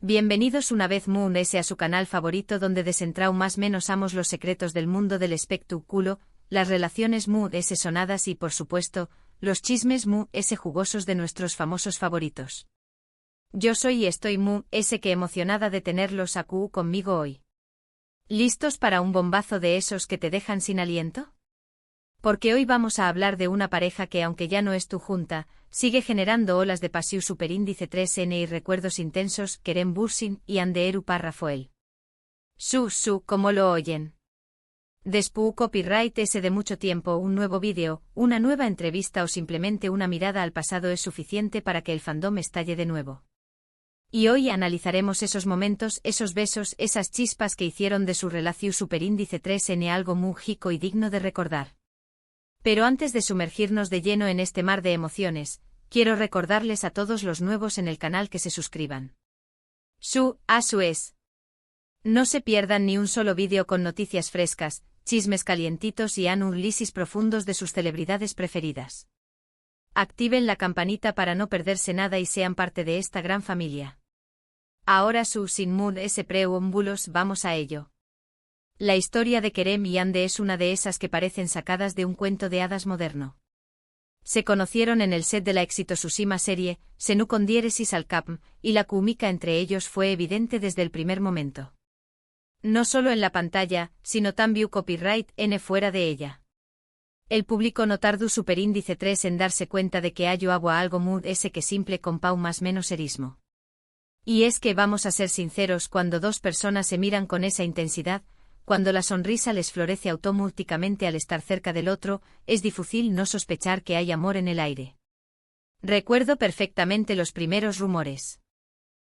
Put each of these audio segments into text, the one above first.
Bienvenidos una vez Moon S a su canal favorito donde desentrao más menos amos los secretos del mundo del espectáculo, las relaciones Moon S sonadas y por supuesto, los chismes Moon S jugosos de nuestros famosos favoritos. Yo soy y estoy Moon S que emocionada de tenerlos aquí conmigo hoy. ¿Listos para un bombazo de esos que te dejan sin aliento? Porque hoy vamos a hablar de una pareja que aunque ya no es tu junta, sigue generando olas de pasión superíndice 3N y recuerdos intensos, Kerem Bürsin y Hande Rafael. ¿Cómo lo oyen? Después copyright ese de mucho tiempo, un nuevo vídeo, una nueva entrevista o simplemente una mirada al pasado es suficiente para que el fandom estalle de nuevo. Y hoy analizaremos esos momentos, esos besos, esas chispas que hicieron de su relación superíndice 3N algo muy mágico y digno de recordar. Pero antes de sumergirnos de lleno en este mar de emociones, quiero recordarles a todos los nuevos en el canal que se suscriban. No se pierdan ni un solo vídeo con noticias frescas, chismes calientitos y análisis profundos de sus celebridades preferidas. Activen la campanita para no perderse nada y sean parte de esta gran familia. Ahora sin Moon S preámbulos, vamos a ello. La historia de Kerem y Hande es una de esas que parecen sacadas de un cuento de hadas moderno. Se conocieron en el set de la exitosísima serie, Senu con diéresis al cap, y la química entre ellos fue evidente desde el primer momento. No solo en la pantalla, sino también copyright N fuera de ella. El público no tardó superíndice 3 en darse cuenta de que hay algo Moon S que simple con pau más menos erismo. Y es que vamos a ser sinceros, cuando dos personas se miran con esa intensidad, cuando la sonrisa les florece automáticamente al estar cerca del otro, es difícil no sospechar que hay amor en el aire. Recuerdo perfectamente los primeros rumores.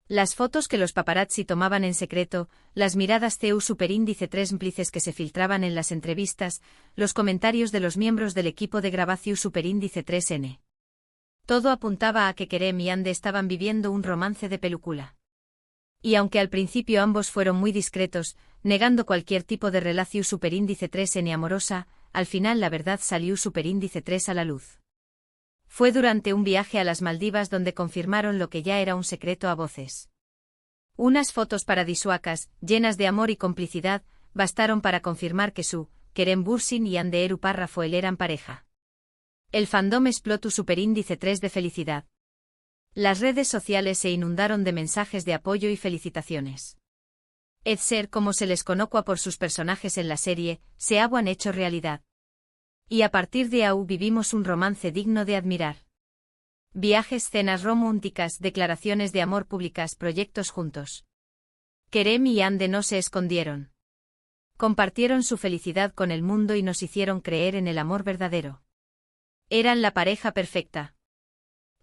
Las fotos que los paparazzi tomaban en secreto, las miradas superíndice 3 cómplices que se filtraban en las entrevistas, los comentarios de los miembros del equipo de grabación superíndice 3N. Todo apuntaba a que Kerem y Hande estaban viviendo un romance de película. Y aunque al principio ambos fueron muy discretos, negando cualquier tipo de relación superíndice 3N amorosa, al final la verdad salió superíndice 3 a la luz. Fue durante un viaje a las Maldivas donde confirmaron lo que ya era un secreto a voces. Unas fotos paradisuacas, llenas de amor y complicidad, bastaron para confirmar que Kerem Bürsin y Hande Rafael eran pareja. El fandom explotó superíndice 3 de felicidad. Las redes sociales se inundaron de mensajes de apoyo y felicitaciones. Ser como se les conoce por sus personajes en la serie, se han hecho realidad. Y a partir de ahí vivimos un romance digno de admirar. Viajes, cenas románticas, declaraciones de amor públicas, proyectos juntos. Kerem y Hande no se escondieron. Compartieron su felicidad con el mundo y nos hicieron creer en el amor verdadero. Eran la pareja perfecta.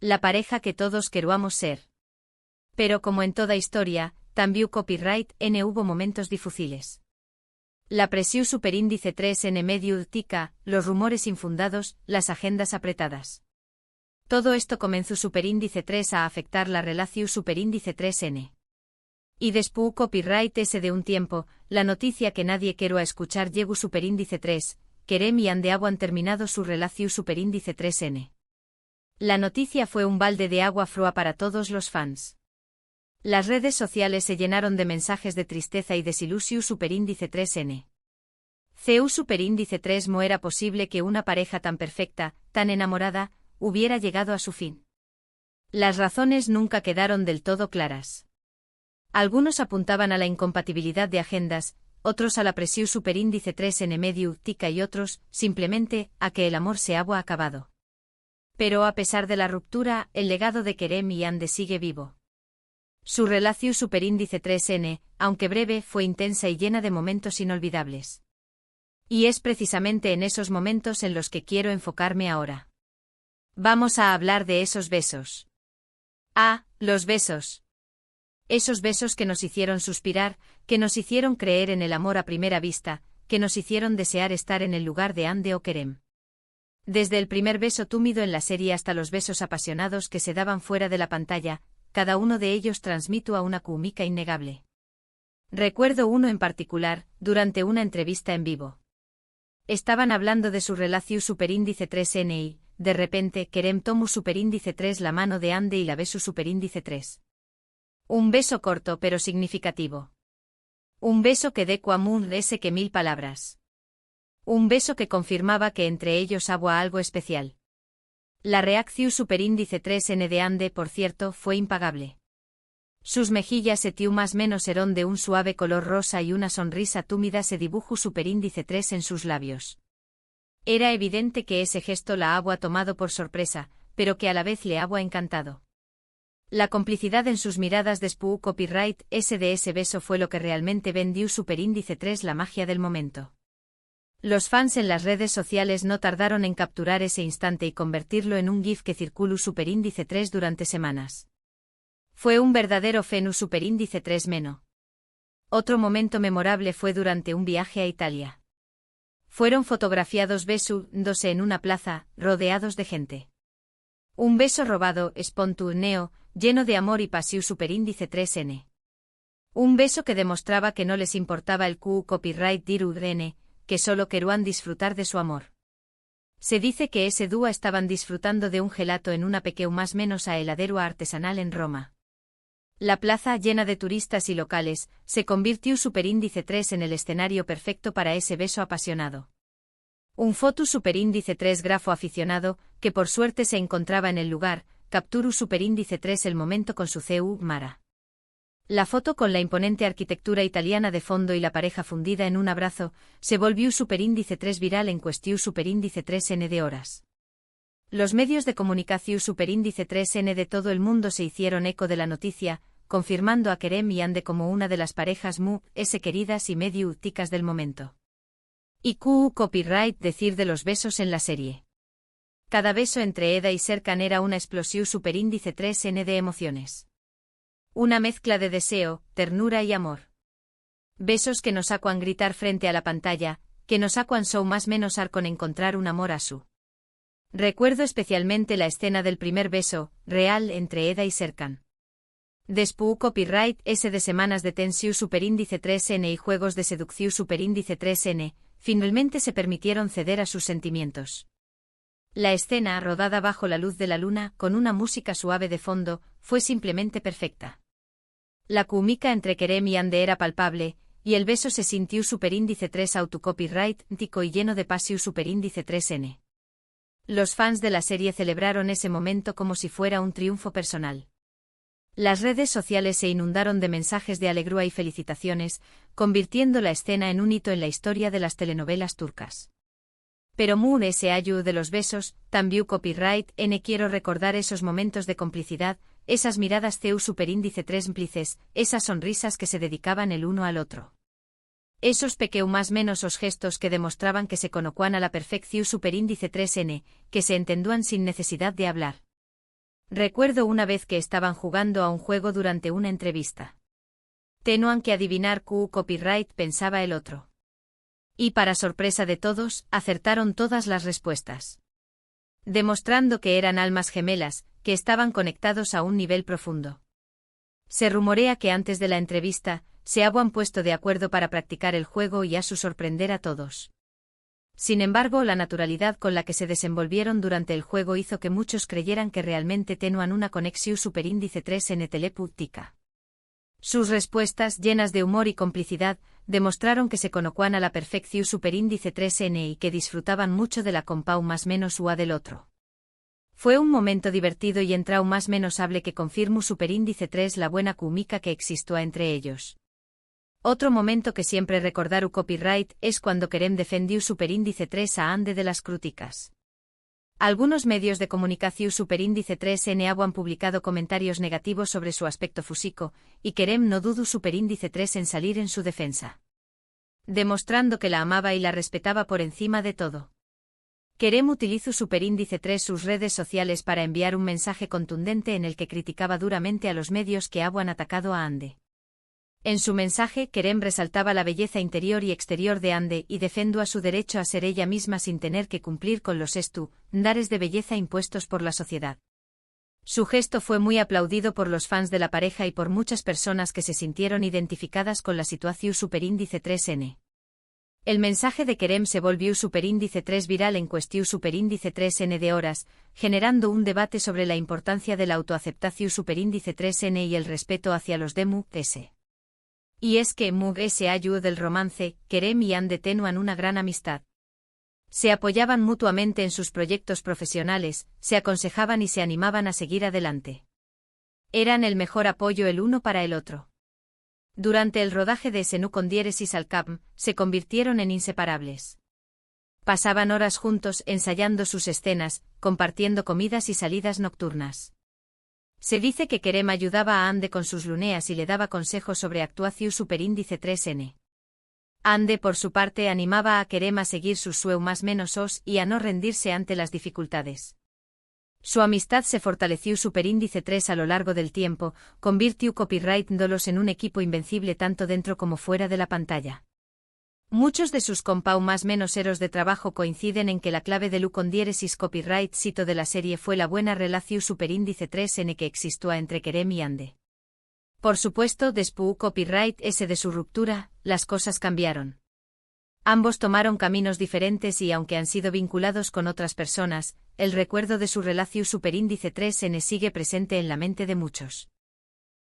La pareja que todos queríamos ser. Pero como en toda historia, también copyright N hubo momentos difíciles. La presión superíndice 3 N medio tica, los rumores infundados, las agendas apretadas. Todo esto comenzó superíndice 3 a afectar la relación superíndice 3N. Y después copyright S de un tiempo, la noticia que nadie quiero escuchar llegó superíndice 3, Kerem y Hande han terminado su relación superíndice 3N. La noticia fue un balde de agua fría para todos los fans. Las redes sociales se llenaron de mensajes de tristeza y desilusión superíndice 3N. Superíndice 3 no era posible que una pareja tan perfecta, tan enamorada, hubiera llegado a su fin. Las razones nunca quedaron del todo claras. Algunos apuntaban a la incompatibilidad de agendas, otros a la presión superíndice 3N medio tica y otros, simplemente, a que el amor se había acabado. Pero a pesar de la ruptura, el legado de Kerem y Hande sigue vivo. Su relación superíndice 3N, aunque breve, fue intensa y llena de momentos inolvidables. Y es precisamente en esos momentos en los que quiero enfocarme ahora. Vamos a hablar de esos besos. Los besos. Esos besos que nos hicieron suspirar, que nos hicieron creer en el amor a primera vista, que nos hicieron desear estar en el lugar de Hande o Kerem. Desde el primer beso túmido en la serie hasta los besos apasionados que se daban fuera de la pantalla, cada uno de ellos transmitió a una química innegable. Recuerdo uno en particular, durante una entrevista en vivo. Estaban hablando de su relación superíndice 3N y, de repente, Kerem tomó superíndice 3 la mano de Hande y la besó superíndice 3. Un beso corto pero significativo. Un beso que decua Moon ese que 1000 palabras. Un beso que confirmaba que entre ellos había algo especial. La reacción superíndice 3N de Ande, por cierto, fue impagable. Sus mejillas etiu más menos eran de un suave color rosa y una sonrisa túmida se dibujó superíndice 3 en sus labios. Era evidente que ese gesto la había tomado por sorpresa, pero que a la vez le había encantado. La complicidad en sus miradas después copyright ese de ese beso fue lo que realmente vendió superíndice 3 la magia del momento. Los fans en las redes sociales no tardaron en capturar ese instante y convertirlo en un GIF que circuló superíndice 3 durante semanas. Fue un verdadero fenómeno superíndice 3 meno. Otro momento memorable fue durante un viaje a Italia. Fueron fotografiados besándose en una plaza, rodeados de gente. Un beso robado, espontáneo, lleno de amor y pasión superíndice 3N. Un beso que demostraba que no les importaba el copyright dirudrene, que solo querían disfrutar de su amor. Se dice que ese dúo estaban disfrutando de un gelato en una pequeña más menos a heladero artesanal en Roma. La plaza, llena de turistas y locales, se convirtió superíndice 3 en el escenario perfecto para ese beso apasionado. Un foto superíndice 3 grafo aficionado, que por suerte se encontraba en el lugar, capturó superíndice 3 el momento con su CU Mara. La foto con la imponente arquitectura italiana de fondo y la pareja fundida en un abrazo, se volvió superíndice 3 viral en cuestión superíndice 3N de horas. Los medios de comunicación superíndice 3N de todo el mundo se hicieron eco de la noticia, confirmando a Kerem y Ande como una de las parejas queridas y medio úticas del momento. Y copyright decir de los besos en la serie. Cada beso entre Eda y Serkan era una explosión superíndice 3N de emociones. Una mezcla de deseo, ternura y amor. Besos que nos acuan gritar frente a la pantalla, que nos acuan show más menos ar con encontrar un amor a su. Recuerdo especialmente la escena del primer beso, real, entre Eda y Serkan. Después copyright ese de semanas de tensión superíndice 3N y juegos de seducción superíndice 3N, finalmente se permitieron ceder a sus sentimientos. La escena, rodada bajo la luz de la luna, con una música suave de fondo, fue simplemente perfecta. La química entre Kerem y Ande era palpable, y el beso se sintió superíndice 3 autocopyright tico y lleno de pasión superíndice 3N. Los fans de la serie celebraron ese momento como si fuera un triunfo personal. Las redes sociales se inundaron de mensajes de alegría y felicitaciones, convirtiendo la escena en un hito en la historia de las telenovelas turcas. Pero ese ayu de los besos, también copyright quiero recordar esos momentos de complicidad, esas miradas CU superíndice 3 cómplices, esas sonrisas que se dedicaban el uno al otro. Esos más menos os gestos que demostraban que se conocían a la perfección superíndice 3N, que se entendían sin necesidad de hablar. Recuerdo una vez que estaban jugando a un juego durante una entrevista. Tenían que adivinar copyright pensaba el otro. Y para sorpresa de todos, acertaron todas las respuestas. Demostrando que eran almas gemelas, que estaban conectados a un nivel profundo. Se rumorea que antes de la entrevista, se habían puesto de acuerdo para practicar el juego y a su sorprender a todos. Sin embargo, la naturalidad con la que se desenvolvieron durante el juego hizo que muchos creyeran que realmente tenían una conexión superíndice 3N telepútica. Sus respuestas, llenas de humor y complicidad, demostraron que se conocían a la perfección superíndice 3N y que disfrutaban mucho de la compau más menos ua del otro. Fue un momento divertido y entrau más menos hable que confirmó superíndice 3 la buena química que existó entre ellos. Otro momento que siempre recordaru copyright es cuando Kerem defendió superíndice 3 a Ande de las críticas. Algunos medios de comunicación superíndice 3N han publicado comentarios negativos sobre su aspecto físico, y Kerem no dudó superíndice 3 en salir en su defensa. Demostrando que la amaba y la respetaba por encima de todo. Kerem utilizó superíndice 3 sus redes sociales para enviar un mensaje contundente en el que criticaba duramente a los medios que habían atacado a Ande. En su mensaje, Kerem resaltaba la belleza interior y exterior de Ande y defendió a su derecho a ser ella misma sin tener que cumplir con los estándares de belleza impuestos por la sociedad. Su gesto fue muy aplaudido por los fans de la pareja y por muchas personas que se sintieron identificadas con la situación superíndice 3N. El mensaje de Kerem se volvió superíndice 3 viral en cuestión superíndice 3n de horas, generando un debate sobre la importancia de la autoaceptación superíndice 3n y el respeto hacia los de Mug-S. Y es que Mug-S ayudó del romance, Kerem y Anne tenuan una gran amistad. Se apoyaban mutuamente en sus proyectos profesionales, se aconsejaban y se animaban a seguir adelante. Eran el mejor apoyo el uno para el otro. Durante el rodaje de Senu con diéresis al Capm, se convirtieron en inseparables. Pasaban horas juntos ensayando sus escenas, compartiendo comidas y salidas nocturnas. Se dice que Kerem ayudaba a Ande con sus luneas y le daba consejos sobre actuación superíndice 3n. Ande por su parte animaba a Kerem a seguir sus sueños más menos os y a no rendirse ante las dificultades. Su amistad se fortaleció superíndice 3 a lo largo del tiempo, convirtió Copyright-Dolos en un equipo invencible tanto dentro como fuera de la pantalla. Muchos de sus compau más menos eros de trabajo coinciden en que la clave de Lu con diéresis copyright sito de la serie fue la buena relación superíndice 3n que existió entre Kerem y Ande. Por supuesto, después copyright S de su ruptura, las cosas cambiaron. Ambos tomaron caminos diferentes y aunque han sido vinculados con otras personas, el recuerdo de su relación superíndice 3n sigue presente en la mente de muchos.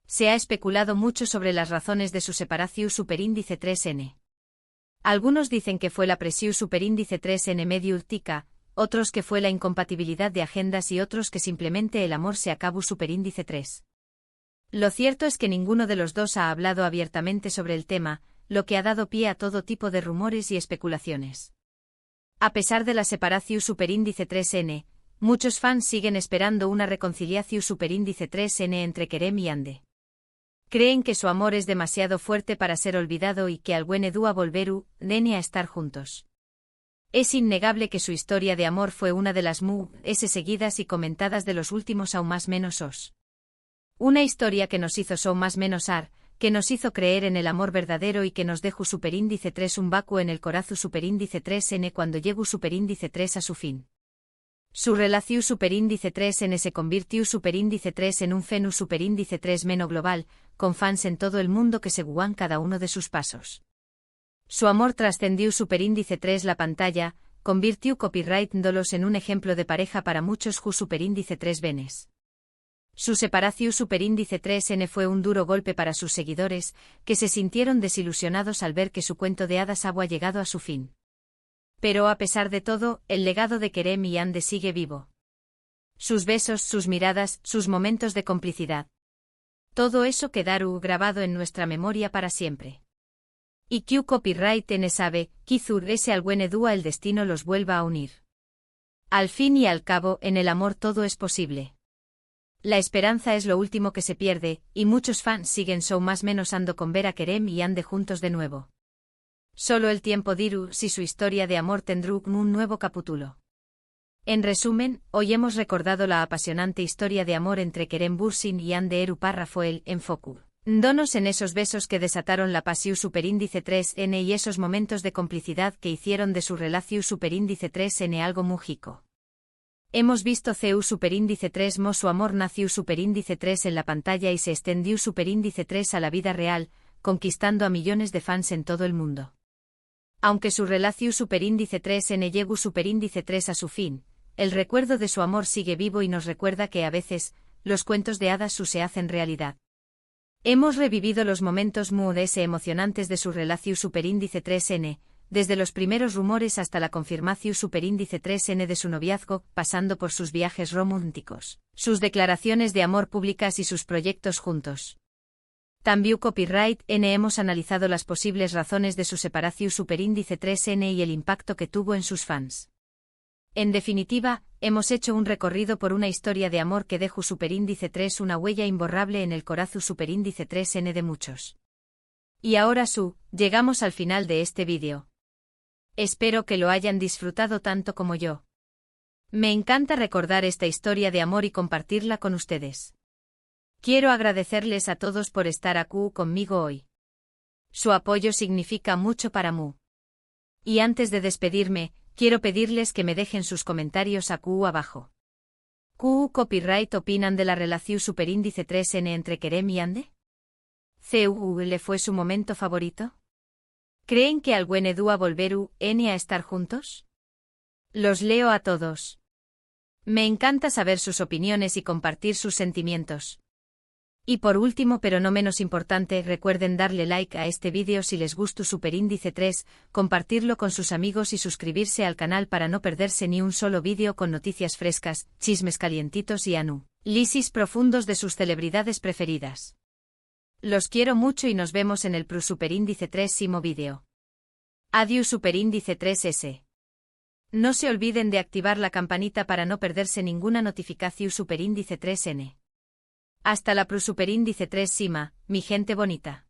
Se ha especulado mucho sobre las razones de su separación superíndice 3n. Algunos dicen que fue la presión superíndice 3n medio urtica, otros que fue la incompatibilidad de agendas y otros que simplemente el amor se acabó superíndice 3. Lo cierto es que ninguno de los dos ha hablado abiertamente sobre el tema, lo que ha dado pie a todo tipo de rumores y especulaciones. A pesar de la separación superíndice 3n, muchos fans siguen esperando una reconciliación superíndice 3n entre Kerem y Ande. Creen que su amor es demasiado fuerte para ser olvidado y que algún dúa volveru, nene a estar juntos. Es innegable que su historia de amor fue una de las Mug-S seguidas y comentadas de los últimos aún más menos os. Una historia que nos hizo más menos ar, que nos hizo creer en el amor verdadero y que nos dejó superíndice 3 un vacuo en el corazu superíndice 3n cuando llegó superíndice 3 a su fin. Su relación superíndice 3n se convirtió superíndice 3 en un fenus superíndice 3 meno global, con fans en todo el mundo que seguían cada uno de sus pasos. Su amor trascendió superíndice 3 la pantalla, convirtió Copyright-Dolos en un ejemplo de pareja para muchos ju superíndice 3 venes. Su separación superíndice 3n fue un duro golpe para sus seguidores, que se sintieron desilusionados al ver que su cuento de hadas ha llegado a su fin. Pero a pesar de todo, el legado de Kerem y Ande sigue vivo. Sus besos, sus miradas, sus momentos de complicidad. Todo eso quedará grabado en nuestra memoria para siempre. Y Q Copyright N sabe, quizur ese algún dúa el destino los vuelva a unir. Al fin y al cabo, en el amor todo es posible. La esperanza es lo último que se pierde, y muchos fans siguen más menos ando con ver a Kerem y Ande juntos de nuevo. Solo el tiempo dirá si su historia de amor tendrá un nuevo capítulo. En resumen, hoy hemos recordado la apasionante historia de amor entre Kerem Bürsin y Ande Eru Parrafoel en Foku. Donos en esos besos que desataron la pasión superíndice 3n y esos momentos de complicidad que hicieron de su relación superíndice 3n algo múgico. Hemos visto CU superíndice 3 mo su amor nació superíndice 3 en la pantalla y se extendió superíndice 3 a la vida real, conquistando a millones de fans en todo el mundo. Aunque su relación superíndice 3n llegó superíndice 3 a su fin, el recuerdo de su amor sigue vivo y nos recuerda que a veces, los cuentos de hadas se hacen realidad. Hemos revivido los momentos muy emocionantes de su relación superíndice 3n, desde los primeros rumores hasta la confirmación superíndice 3n de su noviazgo, pasando por sus viajes románticos, sus declaraciones de amor públicas y sus proyectos juntos. También Copyright N hemos analizado las posibles razones de su separación superíndice 3n y el impacto que tuvo en sus fans. En definitiva, hemos hecho un recorrido por una historia de amor que dejó superíndice 3 una huella imborrable en el corazón superíndice 3n de muchos. Y ahora llegamos al final de este vídeo. Espero que lo hayan disfrutado tanto como yo. Me encanta recordar esta historia de amor y compartirla con ustedes. Quiero agradecerles a todos por estar aquí conmigo hoy. Su apoyo significa mucho para mí. Y antes de despedirme, quiero pedirles que me dejen sus comentarios aquí abajo. ¿Qué Copyright opinan de la relación superíndice 3n entre Kerem y Ande? ¿CU le fue su momento favorito? ¿Creen que Alguen a volveru a estar juntos? Los leo a todos. Me encanta saber sus opiniones y compartir sus sentimientos. Y por último pero no menos importante, recuerden darle like a este vídeo si les gustó Superíndice 3, compartirlo con sus amigos y suscribirse al canal para no perderse ni un solo vídeo con noticias frescas, chismes calientitos y análisis profundos de sus celebridades preferidas. Los quiero mucho y nos vemos en el Superíndice 3 vídeo. Adiós Superíndice 3S. No se olviden de activar la campanita para no perderse ninguna notificación Superíndice 3N. Hasta la Superíndice 3 mi gente bonita.